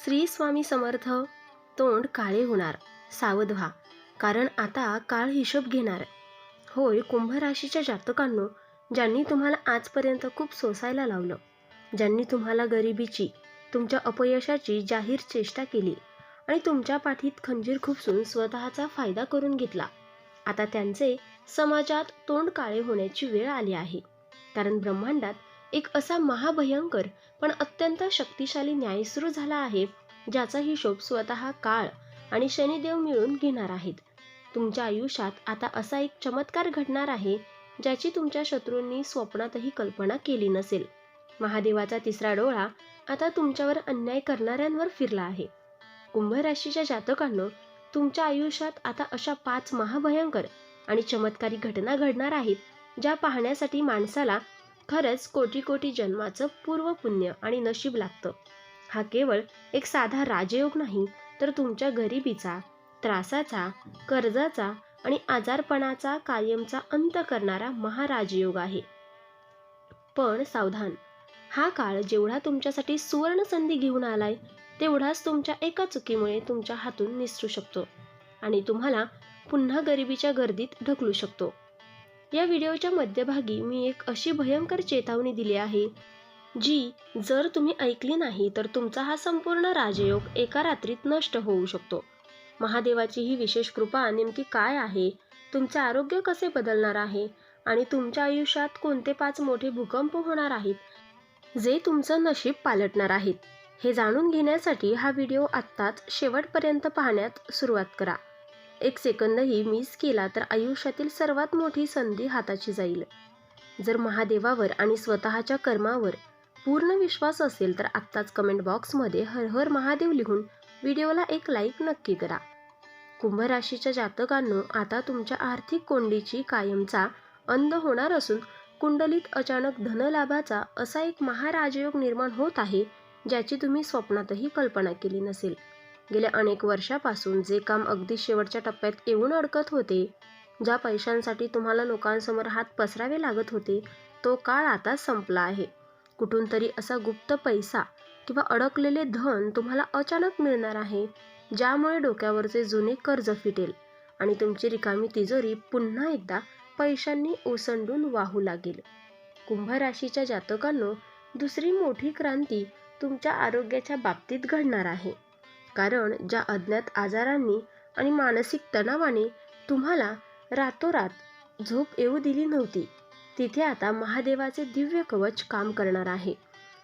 श्री स्वामी समर्थ. तोंड काळे होणार, सावध व्हा, कारण आता काळ हिशोब घेणार. होय, कुंभ राशीच्या जातकांनो, ज्यांनी तुम्हाला आजपर्यंत खूप सोसायला लावलं, ज्यांनी तुम्हाला गरिबीची, तुमच्या अपयशाची जाहीर चेष्टा केली आणि तुमच्या पाठीत खंजीर खुपसून स्वतःचा फायदा करून घेतला, आता त्यांचे समाजात तोंड काळे होण्याची वेळ आली आहे. कारण ब्रह्मांडात एक असा महाभयंकर पण अत्यंत शक्तिशाली न्याय सुरू झाला आहे, ज्याचा हिशोब स्वतः काळ आणि शनिदेव मिळून घेणार आहेत. तुमच्या आयुष्यात आता असा एक चमत्कार घडणार आहे, ज्याची तुमच्या शत्रूंनी स्वप्नातही कल्पना केली नसेल. महादेवाचा तिसरा डोळा आता तुमच्यावर अन्याय करणाऱ्यांवर फिरला आहे. कुंभ राशीच्या जातकांनो, तुमच्या आयुष्यात आता अशा 5 महाभयंकर आणि चमत्कारी घटना घडणार आहेत, ज्या पाहण्यासाठी माणसाला खरंच कोटी कोटी जन्माचं पूर्व पुण्य आणि नशीब लागतं. हा केवळ एक साधा राजयोग नाही, तर तुमच्या गरिबीचा, त्रासाचा, कर्जाचा आणि आजारपणाचा कायमचा अंत करणारा महाराजयोग आहे. पण सावधान, हा काळ जेवढा तुमच्यासाठी सुवर्ण संधी घेऊन आलाय, तेवढाच तुमच्या एका चुकीमुळे तुमच्या हातून निसटू शकतो आणि तुम्हाला पुन्हा गरिबीच्या गर्दीत ढकलू शकतो. या व्हिडिओच्या मध्यभागी मी एक अशी भयंकर चेतावणी दिली आहे, जी जर तुम्ही ऐकली नाही तर तुमचा हा संपूर्ण राजयोग एका रात्रीत नष्ट होऊ शकतो. महादेवाची ही विशेष कृपा नेमकी काय आहे, तुमचे आरोग्य कसे बदलणार आहे आणि तुमच्या आयुष्यात कोणते 5 मोठे भूकंप होणार आहेत, जे तुमचं नशीब पालटणार आहेत, हे जाणून घेण्यासाठी हा व्हिडिओ आत्ताच शेवटपर्यंत पाहण्यात सुरुवात करा. 1 सेकंदही मिस केला तर आयुष्यातील सर्वात मोठी संधी हाताची जाईल. जर महादेवावर आणि स्वतःच्या कर्मावर पूर्ण विश्वास असेल तर आत्ताच कमेंट बॉक्समध्ये हर हर महादेव लिहून व्हिडिओला एक लाईक नक्की करा. कुंभ राशीच्या जातकांनो, आता तुमच्या आर्थिक कोंडीची कायमचा अंत होणार असून कुंडलीत अचानक धनलाभाचा असा एक महाराजयोग निर्माण होत आहे, ज्याची तुम्ही स्वप्नातही कल्पना केली नसेल. गेल्या अनेक वर्षापासून जे काम अगदी शेवटच्या टप्प्यात येऊन अडकत होते, ज्या पैशांसाठी तुम्हाला लोकांसमोर हात पसरावे लागत होते, तो काळ आता संपला आहे. कुठून तरी असा गुप्त पैसा किंवा अडकलेले धन तुम्हाला अचानक मिळणार आहे, ज्यामुळे डोक्यावरचे जुने कर्ज फिटेल आणि तुमची रिकामी तिजोरी पुन्हा एकदा पैशांनी ओसंडून वाहू लागेल. कुंभ राशीच्या जातकांनो, दुसरी मोठी क्रांती तुमच्या आरोग्याच्या बाबतीत घडणार आहे. कारण ज्या अज्ञात आजारांनी आणि मानसिक तणावाने तुम्हाला रातोरात झोप येऊ दिली नव्हती, तिथे आता महादेवाचे दिव्य कवच काम करणार आहे.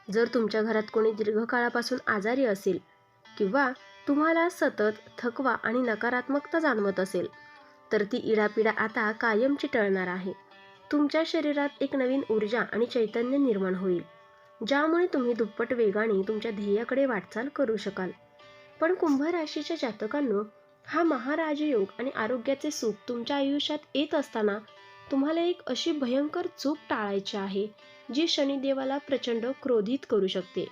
जर तुमच्या घरात कोणी दीर्घकाळापासून आजारी असेल किंवा तुम्हाला सतत थकवा आणि नकारात्मकता जाणवत असेल, तर ती इडापिडा आता कायमची टळणार आहे. तुमच्या शरीरात एक नवीन ऊर्जा आणि चैतन्य निर्माण होईल, ज्यामुळे तुम्ही दुप्पट वेगाने तुमच्या ध्येयाकडे वाटचाल करू शकाल. पण कुंभ राशीच्या जातकांनो, हा महाराजयोग आणि आरोग्याचे सुख तुमच्या आयुष्यात येत असताना तुम्हाला एक अशी भयंकर चूक टाळायची आहे, जी शनिदेवाला प्रचंड क्रोधित करू शकते.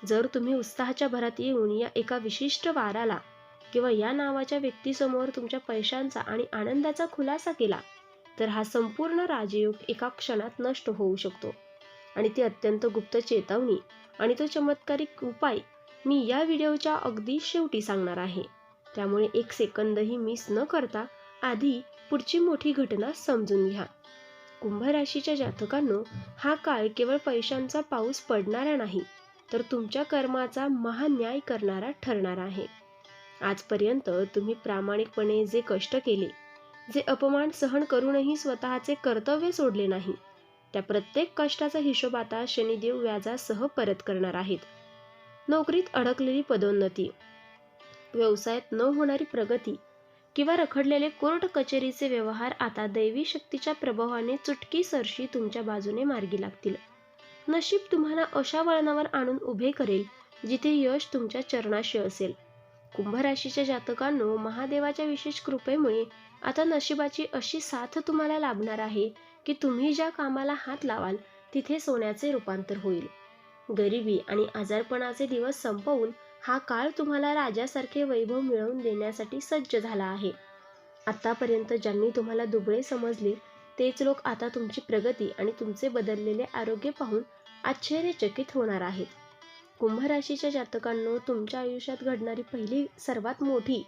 जर तुम्ही उत्साहाच्या भरात येऊन या एका विशिष्ट वाराला किंवा या नावाच्या व्यक्तीसमोर तुमच्या पैशांचा आणि आनंदाचा खुलासा केला, तर हा संपूर्ण राजयोग एका क्षणात नष्ट होऊ शकतो. आणि ती अत्यंत गुप्त चेतावणी आणि तो चमत्कारिक उपाय मी या व्हिडिओच्या अगदी शेवटी सांगणार आहे. त्यामुळे 1 सेकंदही मिस न करता आधी पुढची मोठी घटना समजून घ्या. कुंभ राशीच्या जातकांनो, हा काळ केवळ पैशांचा पाऊस पडणारा नाही, तर तुमच्या कर्माचा महान्याय करणारा ठरणार आहे. आजपर्यंत तुम्ही प्रामाणिकपणे जे कष्ट केले, जे अपमान सहन करूनही स्वतःचे कर्तव्य सोडले नाही, त्या प्रत्येक कष्टाचा हिशोब आता शनिदेव व्याजासह परत करणार आहेत. नोकरीत अडकलेली पदोन्नती, व्यवसायात न होणारी प्रगती किंवा रखडलेले कोर्ट कचेरीचे व्यवहार आता दैवी शक्तीच्या प्रभावाने चुटकीसरशी तुमच्या बाजूने मार्गी लागतील. नशीब तुम्हाला अशा वळणावर आणून उभे करेल, जिथे यश तुमच्या चरणाशी असेल. कुंभ राशीच्या जातकांनो, महादेवाच्या विशेष कृपेमुळे आता नशिबाची अशी साथ तुम्हाला लाभणार आहे की तुम्ही ज्या कामाला हात लावाल, तिथे सोन्याचे रूपांतर होईल. गरिबी आणि आजारपणाचे दिवस संपवून हा काळ तुम्हाला राजासारखे वैभव मिळवून देण्यासाठी सज्ज झाला आहे. आतापर्यंत ज्यांनी तुम्हाला दुबळे समजले, तेच लोक आता तुमची प्रगती आणि तुमचे बदललेले आरोग्य पाहून आश्चर्यचकित होणार आहेत. कुंभ राशीच्या जातकांनो, तुमच्या आयुष्यात घडणारी पहिली सर्वात मोठी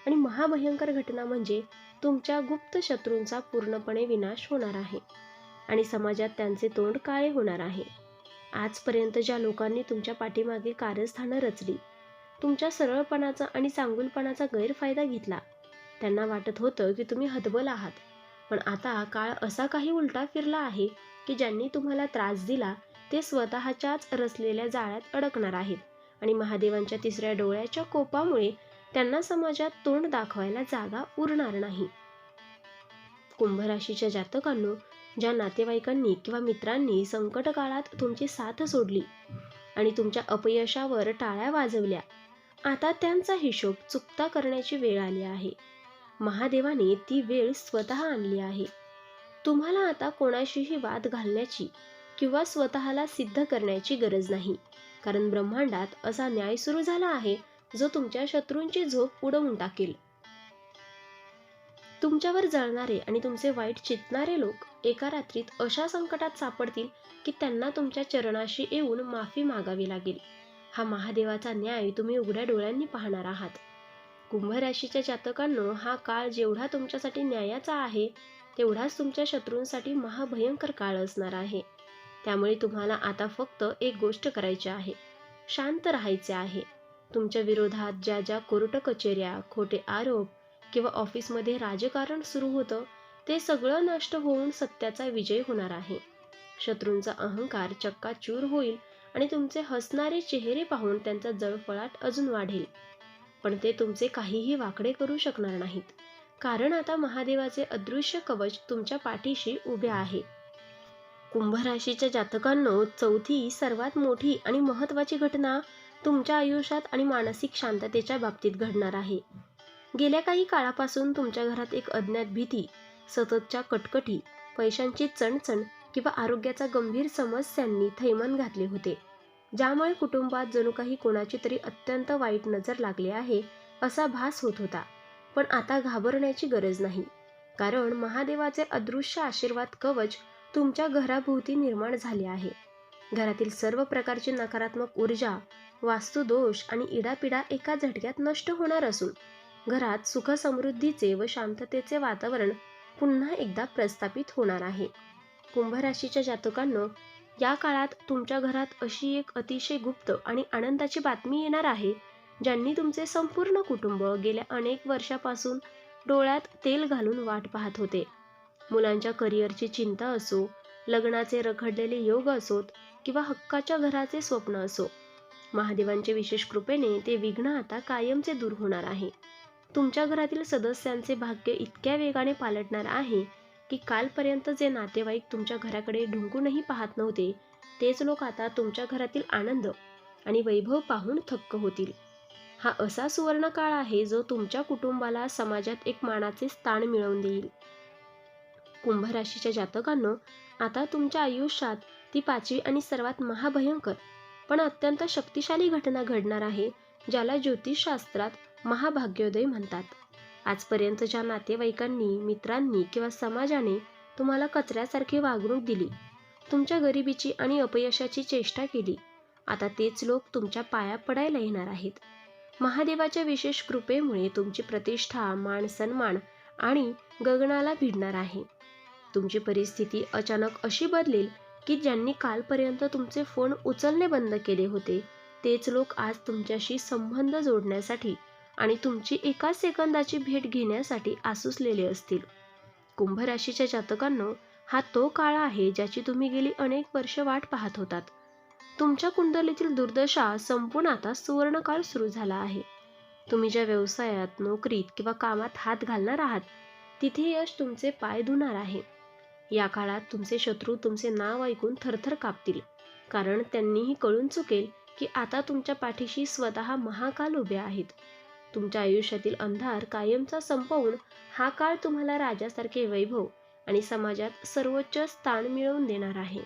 आणि महाभयंकर घटना म्हणजे तुमच्या गुप्त शत्रूंचा पूर्णपणे विनाश होणार आहे आणि समाजात त्यांचे तोंड काळे होणार आहे. आजपर्यंत ज्या लोकांनी तुमच्या पाठीमागे कारस्थानं रचली, तुमच्या सरळपणाचा आणि चांगुलपणाचा गैरफायदा घेतला, त्यांना वाटत होतं की तुम्ही हतबल आहात. पण आता काळ असा काही उलटा फिरला आहे की ज्यांनी तुम्हाला त्रास दिला ते स्वतःच्याच रचलेल्या जाळ्यात अडकणार आहेत आणि महादेवांच्या तिसऱ्या डोळ्याच्या कोपामुळे त्यांना समाजात तोंड दाखवायला जागा उरणार नाही. कुंभ राशीच्या जातकांनो, ज्या नातेवाईकांनी किंवा मित्रांनी संकट काळात तुमची साथ सोडली आणि तुमच्या अपयशावर टाळ्या वाजवल्या, आता त्यांचा हिशोब चुकता करण्याची वेळ आली आहे. महादेवाने ती वेळ स्वतः आणली आहे. तुम्हाला आता कोणाशीही वाद घालण्याची किंवा स्वतःला सिद्ध करण्याची गरज नाही, कारण ब्रह्मांडात असा न्याय सुरू झाला आहे जो तुमच्या शत्रूंची झोप उडवून टाकेल. तुमच्यावर जळणारे आणि तुमचे वाईट चिंतणारे लोक एका रात्रीत अशा संकटात सापडतील की त्यांना तुमच्या चरणाशी येऊन माफी मागावी लागेल. हा महादेवाचा न्याय तुम्ही उघड्या डोळ्यांनी पाहणार आहात. कुंभ राशीच्या जातकांनो, हा काळ जेवढा तुमच्यासाठी न्यायाचा आहे तेवढाच तुमच्या शत्रूंसाठी महाभयंकर काळ असणार आहे. त्यामुळे तुम्हाला आता फक्त एक गोष्ट करायची आहे, शांत राहायचे आहे. तुमच्या विरोधात ज्या ज्या कोर्ट कचेऱ्या, खोटे आरोप किंवा ऑफिसमध्ये राजकारण सुरू होतं ते सगळं नष्ट होऊन सत्याचा विजय होणार आहे. शत्रूंचा अहंकार चक्काचूर होईल आणि तुमचे हसणारे चेहरे पाहून त्यांचा जळफळाट अजून वाढेल. पण ते तुमचे काहीही वाकडे करू शकणार नाहीत, कारण आता महादेवाचे अदृश्य कवच तुमच्या पाठीशी उभे आहे. कुंभ राशीच्या जातकांनो, चौथी सर्वात मोठी आणि महत्त्वाची घटना तुमच्या आयुष्यात आणि मानसिक शांततेच्या बाबतीत घडणार आहे. गेल्या काही काळापासून तुमच्या घरात एक अज्ञात भीती, सततच्या कटकटी, पैशांची चणचण किंवा आरोग्याचा गंभीर समस्यांनी थैमान घातले होते, ज्यामुळे कुटुंबात जणू काही कोणाची तरी अत्यंत वाईट नजर लागली आहे असा भास होत होता. पण आता घाबरण्याची गरज नाही, कारण महादेवाचे अदृश्य आशीर्वाद कवच तुमच्या घराभोवती निर्माण झाले आहे. घरातील सर्व प्रकारची नकारात्मक ऊर्जा, वास्तुदोष आणि इडापिडा एका झटक्यात नष्ट होणार असून घरात सुख समृद्धीचे व शांततेचे वातावरण पुन्हा एकदा प्रस्थापित होणार आहे. कुंभ राशीच्या जातकांनो, या काळात तुमच्या घरात अशी एक अतिशय गुप्त आणि आनंदाची बातमी येणार आहे ज्यांनी तुमचे संपूर्ण कुटुंब गेल्या अनेक वर्षापासून डोळ्यात तेल घालून वाट पाहत होते. मुलांच्या करिअरची चिंता असो, लग्नाचे रखडलेले योग असोत किंवा हक्काच्या घराचे स्वप्न असो, महादेवांच्या विशेष कृपेने ते विघ्न आता कायमचे दूर होणार आहे. तुमच्या घरातील सदस्यांचे भाग्य इतक्या वेगाने पालटणार आहे की कालपर्यंत जे नातेवाईक तुमच्या घराकडे ढुंकूनही पाहत नव्हते तेच लोक आता तुमच्या घरातील आनंद आणि वैभव पाहून थक्क होतील. हा असा सुवर्ण काळ आहे जो तुमच्या कुटुंबाला समाजात एक मानाचे स्थान मिळवून देईल. कुंभ राशीच्या जातकांनो, आता तुमच्या आयुष्यात ती पाचवी आणि सर्वात महाभयंकर पण अत्यंत शक्तिशाली घटना घडणार आहे, ज्याला ज्योतिषशास्त्रात महाभाग्योदय म्हणतात. आजपर्यंत ज्या नातेवाईकांनी, मित्रांनी किंवा समाजाने तुम्हाला कचऱ्यासारखी वागणूक दिली, तुमच्या गरिबीची आणि अपयशाची चेष्टा केली, आता तेच लोक तुमच्या पाया पडायला येणार आहेत. महादेवाच्या विशेष कृपेमुळे तुमची प्रतिष्ठा, मान सन्मान आणि गगनाला भिडणार आहे. तुमची परिस्थिती अचानक अशी बदलेल की ज्यांनी कालपर्यंत तुमचे फोन उचलणे बंद केले होते तेच लोक आज तुमच्याशी संबंध जोडण्यासाठी आणि तुमची एका सेकंदाची भेट घेण्यासाठी आसुसलेले असतील. कुंभ राशीच्या जातकांनो, हा तो काळ आहे ज्याची तुम्ही गेली अनेक वर्ष वाट पाहत होतात. तुमच्या कुंडलीतील दुर्दशा संपून आता सुवर्ण काळ सुरू झाला आहे. तुम्ही ज्या व्यवसायात, नोकरीत किंवा कामात हात घालणार आहात तिथे यश तुमचे पाय धुणार आहे. या काळात तुमचे शत्रू तुमचे नाव ऐकून थरथर कापतील, कारण त्यांनीही कळून चुकेल की आता तुमच्या पाठीशी स्वतः महाकाल उभे आहेत. तुमच्या आयुष्यातील अंधार कायमचा संपवून हा काळ तुम्हाला राजासारखे वैभव आणि समाजात सर्वोच्च स्थान मिळवून देणार आहे.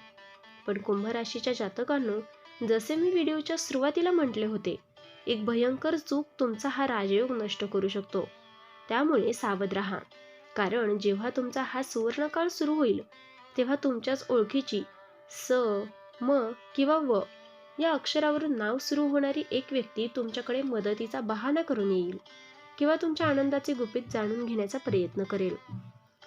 पण कुंभ राशीच्या जातकांनो, जसे मी व्हिडिओच्या सुरुवातीला म्हटले होते, एक भयंकर चूक तुमचा हा राजयोग नष्ट करू शकतो. त्यामुळे सावध राहा, कारण जेव्हा तुमचा हा सुवर्णकाळ सुरू होईल तेव्हा तुमच्याच ओळखीची स, म किंवा व या अक्षरावरून नाव सुरू होणारी एक व्यक्ती तुमच्याकडे मदतीचा बहाणा करून येईल किंवा तुमच्या आनंदाचे गुपित जाणून घेण्याचा प्रयत्न करेल.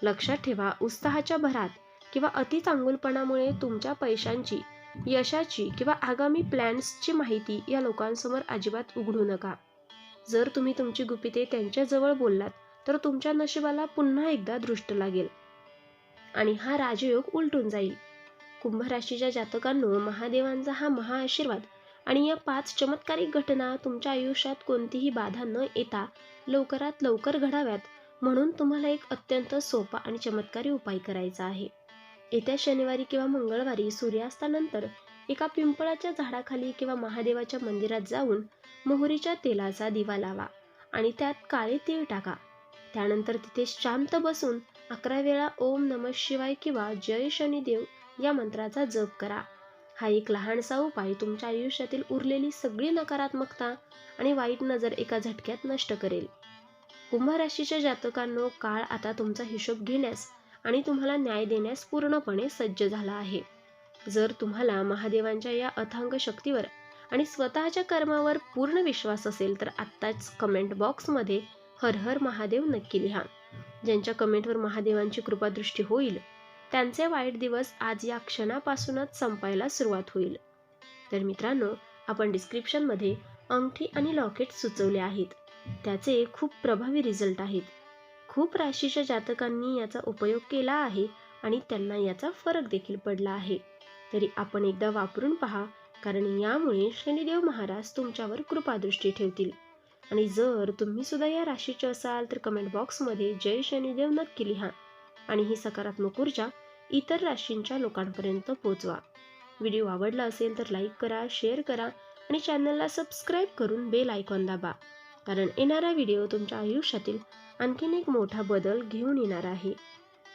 लक्षात ठेवा, उत्साहाच्या भरात किंवा अति चांगुलपणामुळे तुमच्या पैशांची, यशाची किंवा आगामी प्लॅन्सची माहिती या लोकांसमोर अजिबात उघडू नका. जर तुम्ही तुमची गुपिते त्यांच्याजवळ बोललात तर तुमच्या नशिबाला पुन्हा एकदा दृष्ट लागेल आणि हा राजयोग उलटून जाईल. कुंभ राशीच्या जातकांनो, महादेवांचा हा महाआशीर्वाद आणि या 5 चमत्कारिक घटना तुमच्या आयुष्यात कोणतीही बाधा न येता लवकरात लवकर घडाव्यात म्हणून तुम्हाला एक अत्यंत सोपा आणि चमत्कारी उपाय करायचा आहे. येत्या शनिवारी किंवा मंगळवारी सूर्यास्तानंतर एका पिंपळाच्या झाडाखाली किंवा महादेवाच्या मंदिरात जाऊन मोहरीच्या तेलाचा दिवा लावा आणि त्यात काळे तीळ टाका. त्यानंतर तिथे शांत बसून 11 वेळा ओम नमः शिवाय किंवा जय शनिदेव या मंत्राचा जप करा. हा एक लहानसा उपाय तुमच्या आयुष्यातील उरलेली सगळी नकारात्मकता आणि वाईट नजर एका झटक्यात नष्ट करेल. कुंभ राशीच्या जातकांनो, काळ आता तुमचा हिशोब घेण्यास आणि तुम्हाला न्याय देण्यास पूर्णपणे सज्ज झाला आहे. जर तुम्हाला महादेवांच्या या अथांग शक्तीवर आणि स्वतःच्या कर्मावर पूर्ण विश्वास असेल तर आत्ताच कमेंट बॉक्समध्ये हर हर महादेव नक्की लिहा. ज्यांच्या कमेंटवर महादेवांची कृपादृष्टी होईल त्यांचे वाईट दिवस आज या क्षणापासूनच संपायला सुरुवात होईल. तर मित्रांनो, आपण डिस्क्रिप्शनमध्ये अंगठी आणि लॉकेट सुचवले आहेत. त्याचे खूप प्रभावी रिझल्ट आहेत. खूप राशीच्या जातकांनी याचा उपयोग केला आहे आणि त्यांना याचा फरक देखील पडला आहे. तरी आपण एकदा वापरून पहा, कारण यामुळे शनिदेव महाराज तुमच्यावर कृपादृष्टी ठेवतील. आणि जर तुम्ही सुद्धा या राशीचे असाल तर कमेंट बॉक्समध्ये जय शनिदेव नक्की लिहा आणि ही सकारात्मक ऊर्जा इतर राशींच्या लोकांपर्यंत पोहोचवा. व्हिडिओ आवडला असेल तर लाईक करा, शेअर करा आणि चॅनलला सबस्क्राईब करून बेल आयकॉन दाबा, कारण येणारा व्हिडिओ तुमच्या आयुष्यातील आणखीन एक मोठा बदल घेऊन येणार आहे.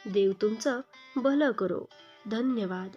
देव तुमचं भलं करो. धन्यवाद.